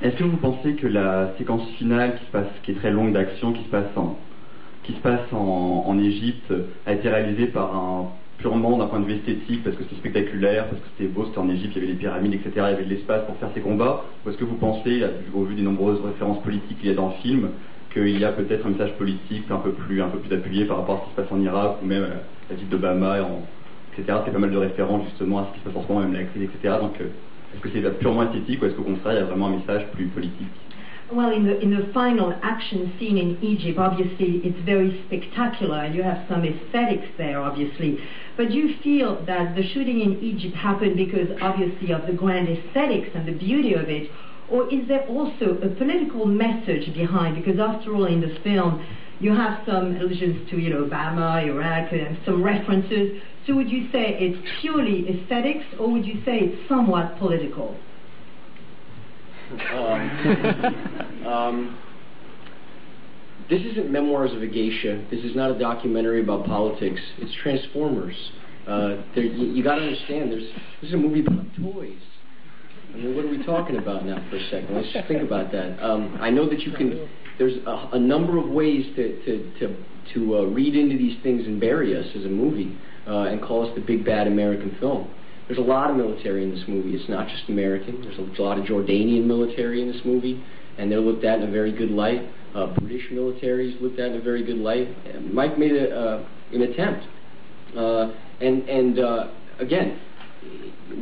Est-ce que vous pensez que la séquence finale qui est très longue d'action, qui se passe en Égypte, a été réalisée purement d'un point de vue esthétique, parce que c'était spectaculaire, parce que c'était beau, c'était en Égypte, il y avait les pyramides, etc., il y avait de l'espace pour faire ces combats, ou est-ce que vous pensez, au vu des nombreuses références politiques qu'il y a dans le film, qu'il y a peut-être un message politique un peu plus appuyé par rapport à ce qui se passe en Irak, ou même la ville d'Obama, etc. C'est pas mal de références justement à ce qui se passe en ce moment, même la crise, etc. Donc est-ce que c'est purement esthétique, ou est-ce qu'au contraire il y a vraiment un message plus politique? Well, in the final action scene in Egypt, obviously it's very spectacular and you have some aesthetics there, obviously. But do you feel that the shooting in Egypt happened because obviously of the grand aesthetics and the beauty of it, or is there also a political message behind? Because after all, in this film, you have some allusions to, Obama, Iraq, and some references. So would you say it's purely aesthetics, or would you say it's somewhat political? This isn't Memoirs of a Geisha. This is not a documentary about politics. It's Transformers. You got to understand, this is a movie about toys. I mean, what are we talking about now for a second? Let's just think about that. I know that there's a number of ways to read into these things and bury us as a movie and call us the big bad American film. There's a lot of military in this movie. It's not just American. There's a lot of Jordanian military in this movie, and they're looked at in a very good light. British military is looked at in a very good light. Mike made an attempt. Again,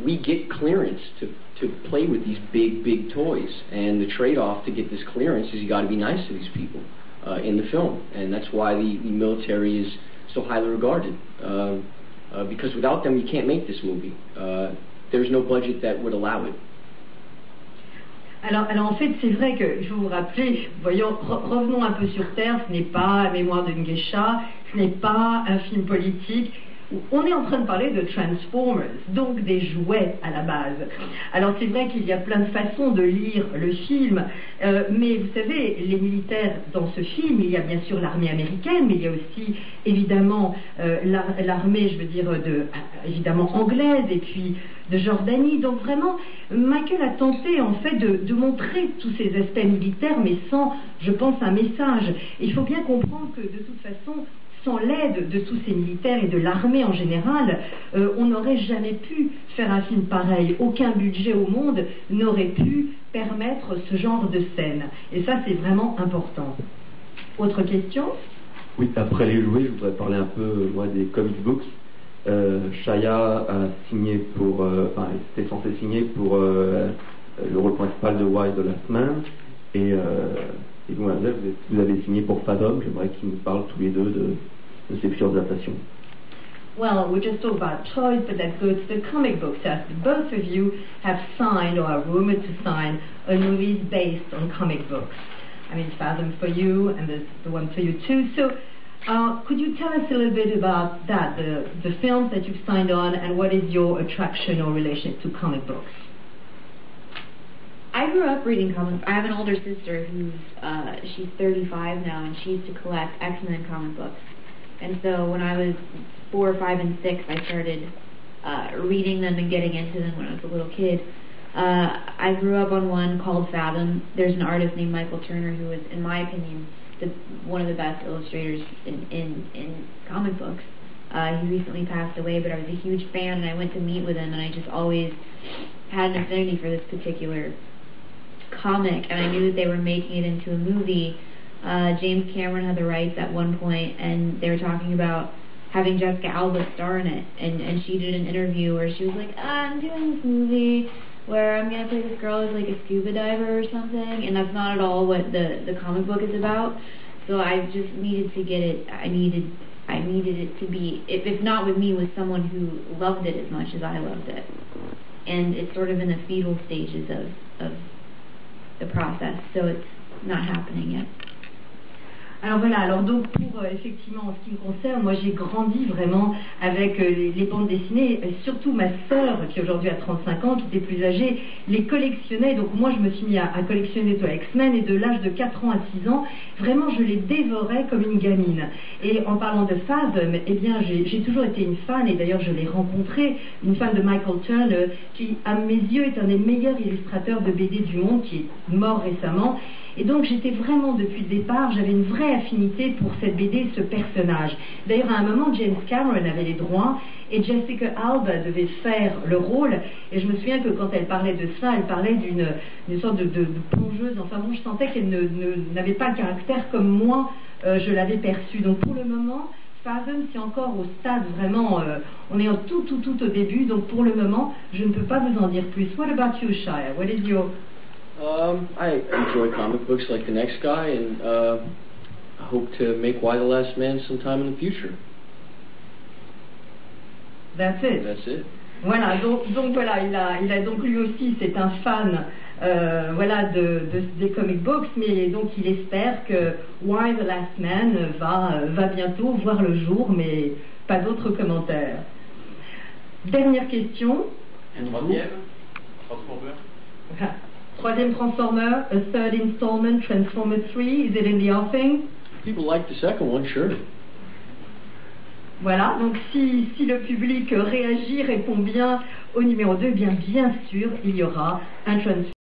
we get clearance to play with these big toys, and the trade-off to get this clearance is you got to be nice to these people in the film, and that's why the military is so highly regarded. Because without them, you can't make this movie. There's no budget that would allow it. Alors en fait, c'est vrai que, je veux vous rappeler, revenons un peu sur Terre, ce n'est pas Mémoire d'une geisha, ce n'est pas un film politique. On est en train de parler de Transformers, donc des jouets à la base. Alors c'est vrai qu'il y a plein de façons de lire le film, mais vous savez, les militaires dans ce film, il y a bien sûr l'armée américaine, mais il y a aussi évidemment l'armée, je veux dire, évidemment anglaise, et puis de Jordanie. Donc vraiment, Michael a tenté en fait de montrer tous ces aspects militaires, mais sans, je pense, un message. Il faut bien comprendre que de toute façon, sans l'aide de tous ces militaires et de l'armée en général, on n'aurait jamais pu faire un film pareil. Aucun budget au monde n'aurait pu permettre ce genre de scène. Et ça, c'est vraiment important. Autre question? Oui, après les jouets, je voudrais parler un peu, moi, des comic books. Shia a signé il était censé signer pour le rôle principal de Why the Last Man. Et vous avez signé pour Fathom. J'aimerais qu'ils nous parlent tous les deux de ces futures adaptations. Well, we just talked about toys, but that goes to the comic books. As both of you have signed or are rumored to sign a movies based on comic books. I mean, Fathom for you, and there's the one for you too. So, could you tell us a little bit about that, the films that you've signed on, and what is your attraction or relationship to comic books? I grew up reading comics. I have an older sister who's she's 35 now, and she used to collect X-Men comic books. And so when I was 4, 5, and 6, I started reading them and getting into them when I was a little kid. I grew up on one called Fathom. There's an artist named Michael Turner who is, in my opinion, one of the best illustrators in comic books. He recently passed away, but I was a huge fan, and I went to meet with him, and I just always had an affinity for this particular comic, and I knew that they were making it into a movie. James Cameron had the rights at one point, and they were talking about having Jessica Alba star in it, and she did an interview where she was like, I'm doing this movie where I'm going to play this girl who's like a scuba diver or something, and that's not at all what the comic book is about. So I just needed to get it. I needed it to be, if not with me, with someone who loved it as much as I loved it. And it's sort of in the fetal stages of the process, so it's not happening yet. Alors voilà, alors donc pour effectivement en ce qui me concerne, moi j'ai grandi vraiment avec les bandes dessinées, et surtout ma sœur qui aujourd'hui a 35 ans, qui était plus âgée, les collectionnait, donc moi je me suis mis à collectionner toi X-Men et de l'âge de 4 ans à 6 ans, vraiment je les dévorais comme une gamine. Et en parlant de Fathom, eh bien j'ai toujours été une fan, et d'ailleurs je l'ai rencontré, une fan de Michael Turner, qui à mes yeux est un des meilleurs illustrateurs de BD du monde, qui est mort récemment. Et donc j'étais vraiment, depuis le départ, j'avais une vraie affinité pour cette BD, ce personnage. D'ailleurs, à un moment, James Cameron avait les droits et Jessica Alba devait faire le rôle. Et je me souviens que quand elle parlait de ça, elle parlait d'une sorte de plongeuse. Enfin bon, je sentais qu'elle n'avait pas le caractère comme moi, je l'avais perçu. Donc pour le moment, Fathom, c'est encore au stade vraiment, on est tout au début. Donc pour le moment, je ne peux pas vous en dire plus. What about you, Shia? What is your... I enjoy comic books like the next guy, and I hope to make Y the Last Man sometime in the future. That's it. That's it. Voilà, donc voilà, il a donc lui aussi, c'est un fan voilà, des comic books, mais donc il espère que Y the Last Man va bientôt voir le jour, mais pas d'autres commentaires. Dernière question. Troisième, Transformer. Troisième Transformer, a third installment, Transformer 3, is it in the offing? People like the second one, sure. Voilà, donc si le public réagit, répond bien au numéro 2, bien sûr, il y aura un Transformer.